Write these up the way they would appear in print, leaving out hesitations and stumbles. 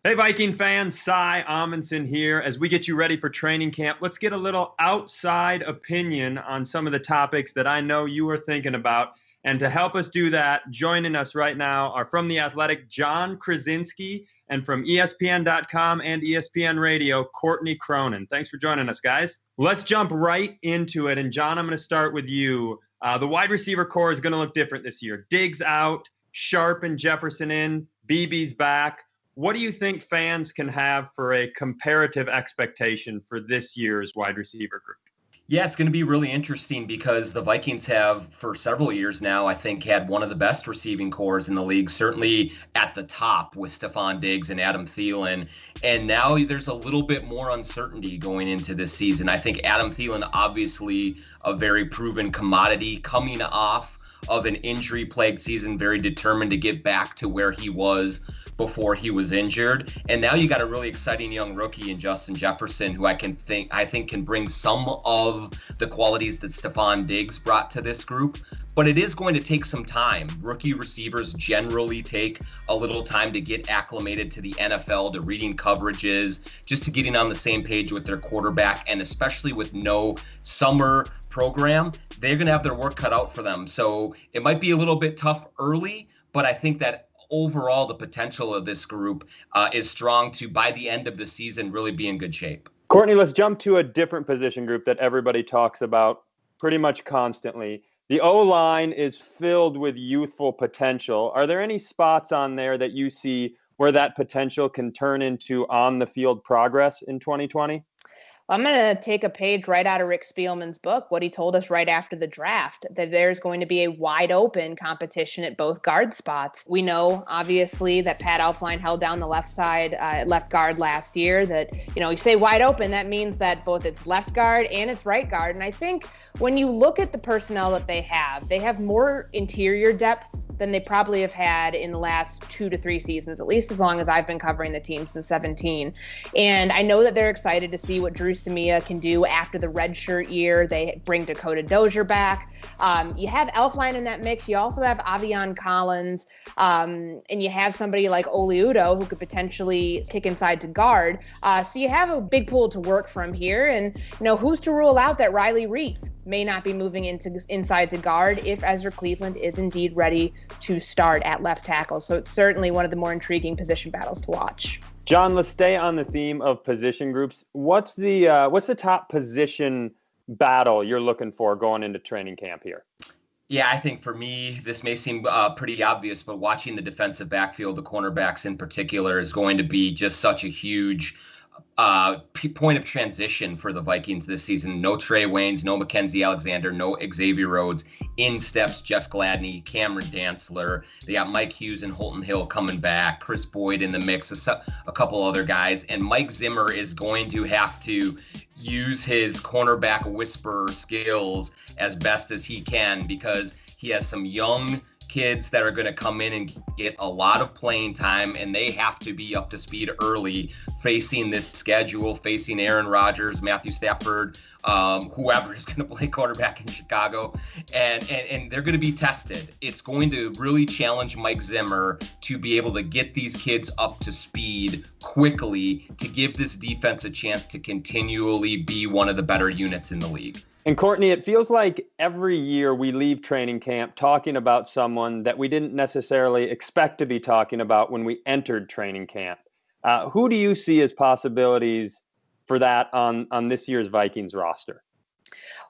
Hey, Viking fans, Cy Amundson here. As we get you ready for training camp, let's get a little outside opinion on some of the topics that I know you are thinking about. And to help us do that, joining us right now are from The Athletic, Jon Krawczynski, and from ESPN.com and ESPN Radio, Courtney Cronin. Thanks for joining us, guys. Let's jump right into it. And Jon, I'm going to start with you. The wide receiver core is going to look different this year. Diggs out, Sharp and Jefferson in, BB's back. What do you think fans can have for a comparative expectation for this year's wide receiver group? Yeah, it's going to be really interesting because the Vikings have, for several years now, I think, had one of the best receiving cores in the league, certainly at the top with Stephon Diggs and Adam Thielen. And now there's a little bit more uncertainty going into this season. I think Adam Thielen, obviously a very proven commodity, coming off of an injury-plagued season, very determined to get back to where he was before he was injured. And now you got a really exciting young rookie in Justin Jefferson, who I think can bring some of the qualities that Stephon Diggs brought to this group. But it is going to take some time. Rookie receivers generally take a little time to get acclimated to the NFL, to reading coverages, just to getting on the same page with their quarterback. And especially with no summer program, they're going to have their work cut out for them. So it might be a little bit tough early, but I think that overall, the potential of this group is strong to, by the end of the season, really be in good shape. Courtney, let's jump to a different position group that everybody talks about pretty much constantly. The O-line is filled with youthful potential. Are there any spots on there that you see where that potential can turn into on-the-field progress in 2020? I'm going to take a page right out of Rick Spielman's book, what he told us right after the draft, that there's going to be a wide open competition at both guard spots. We know, obviously, that Pat Elflein held down the left side, left guard last year. That, you say wide open, that means that both it's left guard and it's right guard. And I think when you look at the personnel that they have more interior depth than they probably have had in the last 2 to 3 seasons, at least as long as I've been covering the team since 17. And I know that they're excited to see what Drew Samia can do after the redshirt year. They bring Dakota Dozier back. You have Elflein in that mix. You also have Avion Collins. And you have somebody like Oli Udoh who could potentially kick inside to guard. So you have a big pool to work from here. And, who's to rule out that Riley Reif may not be moving inside to guard if Ezra Cleveland is indeed ready to start at left tackle. So it's certainly one of the more intriguing position battles to watch. Jon, let's stay on the theme of position groups. What's the top position battle you're looking for going into training camp here? Yeah, I think for me, this may seem pretty obvious, but watching the defensive backfield, the cornerbacks in particular, is going to be just such a huge point of transition for the Vikings this season. No Trey Waynes, no Mackenzie Alexander, no Xavier Rhodes. In steps Jeff Gladney, Cameron Dantzler. They got Mike Hughes and Holton Hill coming back. Chris Boyd in the mix, a couple other guys. And Mike Zimmer is going to have to use his cornerback whisperer skills as best as he can, because he has some young kids that are going to come in and get a lot of playing time, and they have to be up to speed early facing this schedule, facing Aaron Rodgers, Matthew Stafford, whoever is going to play quarterback in Chicago, and they're going to be tested. It's going to really challenge Mike Zimmer to be able to get these kids up to speed quickly to give this defense a chance to continually be one of the better units in the league. And Courtney, it feels like every year we leave training camp talking about someone that we didn't necessarily expect to be talking about when we entered training camp. Who do you see as possibilities for that on this year's Vikings roster?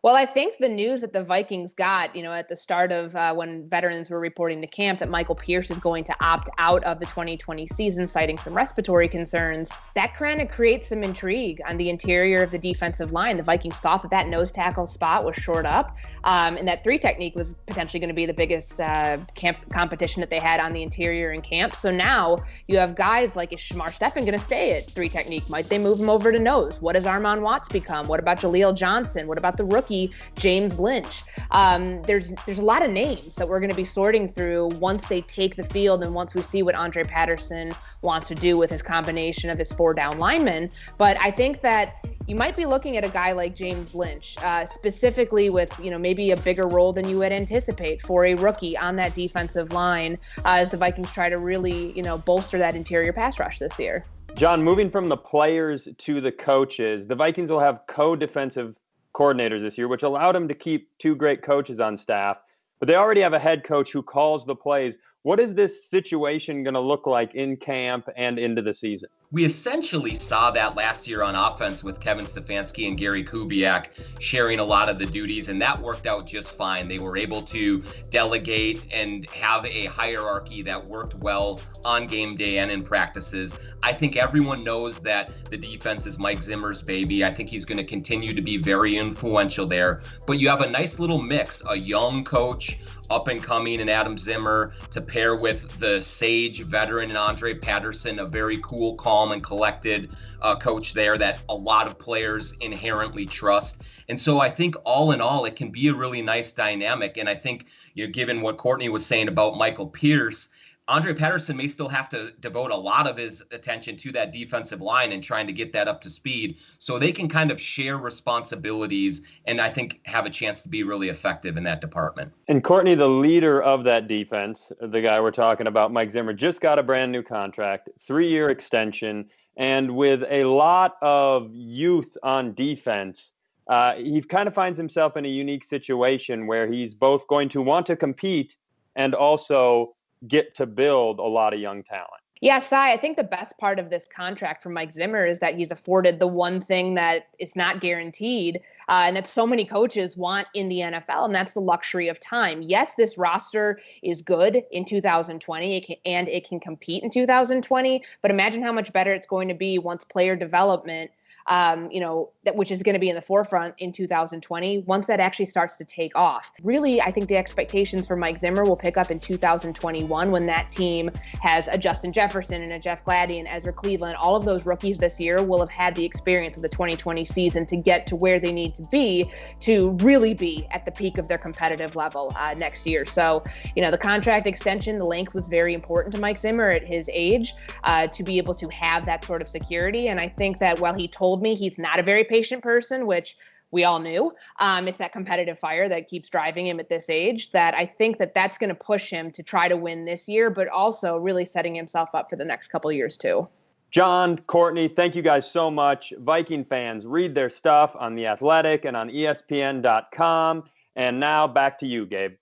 Well, I think the news that the Vikings got, at the start of when veterans were reporting to camp that Michael Pierce is going to opt out of the 2020 season, citing some respiratory concerns, that kind of creates some intrigue on the interior of the defensive line. The Vikings thought that nose tackle spot was shored up, and that 3 technique was potentially going to be the biggest camp competition that they had on the interior in camp. So now you have guys like, is Shamar Stephen going to stay at 3 technique? Might they move him over to nose? What does Armon Watts become? What about Jaleel Johnson? What about the rookie James Lynch? There's a lot of names that we're going to be sorting through once they take the field and once we see what Andre Patterson wants to do with his combination of his 4 down linemen. But I think that you might be looking at a guy like James Lynch, specifically with, maybe a bigger role than you would anticipate for a rookie on that defensive line as the Vikings try to really, bolster that interior pass rush this year. Jon, moving from the players to the coaches, the Vikings will have co-defensive coordinators this year, which allowed them to keep two great coaches on staff. But they already have a head coach who calls the plays. What is this situation going to look like in camp and into the season? We essentially saw that last year on offense with Kevin Stefanski and Gary Kubiak sharing a lot of the duties, and that worked out just fine. They were able to delegate and have a hierarchy that worked well on game day and in practices. I think everyone knows that the defense is Mike Zimmer's baby. I think he's going to continue to be very influential there. But you have a nice little mix, a young coach, up and coming, and Adam Zimmer to pair with the sage veteran and Andre Patterson, a very cool, calm, and collected coach there that a lot of players inherently trust. And so I think all in all, it can be a really nice dynamic. And I think, given what Courtney was saying about Michael Pierce, Andre Patterson may still have to devote a lot of his attention to that defensive line and trying to get that up to speed so they can kind of share responsibilities and I think have a chance to be really effective in that department. And Courtney, the leader of that defense, the guy we're talking about, Mike Zimmer, just got a brand new contract, 3-year extension. And with a lot of youth on defense, he kind of finds himself in a unique situation where he's both going to want to compete and also get to build a lot of young talent. Yeah, Cy, I think the best part of this contract for Mike Zimmer is that he's afforded the one thing that is not guaranteed, and that so many coaches want in the NFL, and that's the luxury of time. Yes, this roster is good in 2020, and it can compete in 2020, but imagine how much better it's going to be once player development which is going to be in the forefront in 2020, once that actually starts to take off. Really, I think the expectations for Mike Zimmer will pick up in 2021 when that team has a Justin Jefferson and a Jeff Gladdy and Ezra Cleveland. All of those rookies this year will have had the experience of the 2020 season to get to where they need to be to really be at the peak of their competitive level next year. So, the contract extension, the length was very important to Mike Zimmer at his age to be able to have that sort of security. And I think that while he told me he's not a very patient person, which we all knew, it's that competitive fire that keeps driving him at this age, that I think that that's going to push him to try to win this year, but also really setting himself up for the next couple of years too. Jon, Courtney, thank you guys so much. Viking fans, read their stuff on The Athletic and on ESPN.com. And now back to you, Gabe.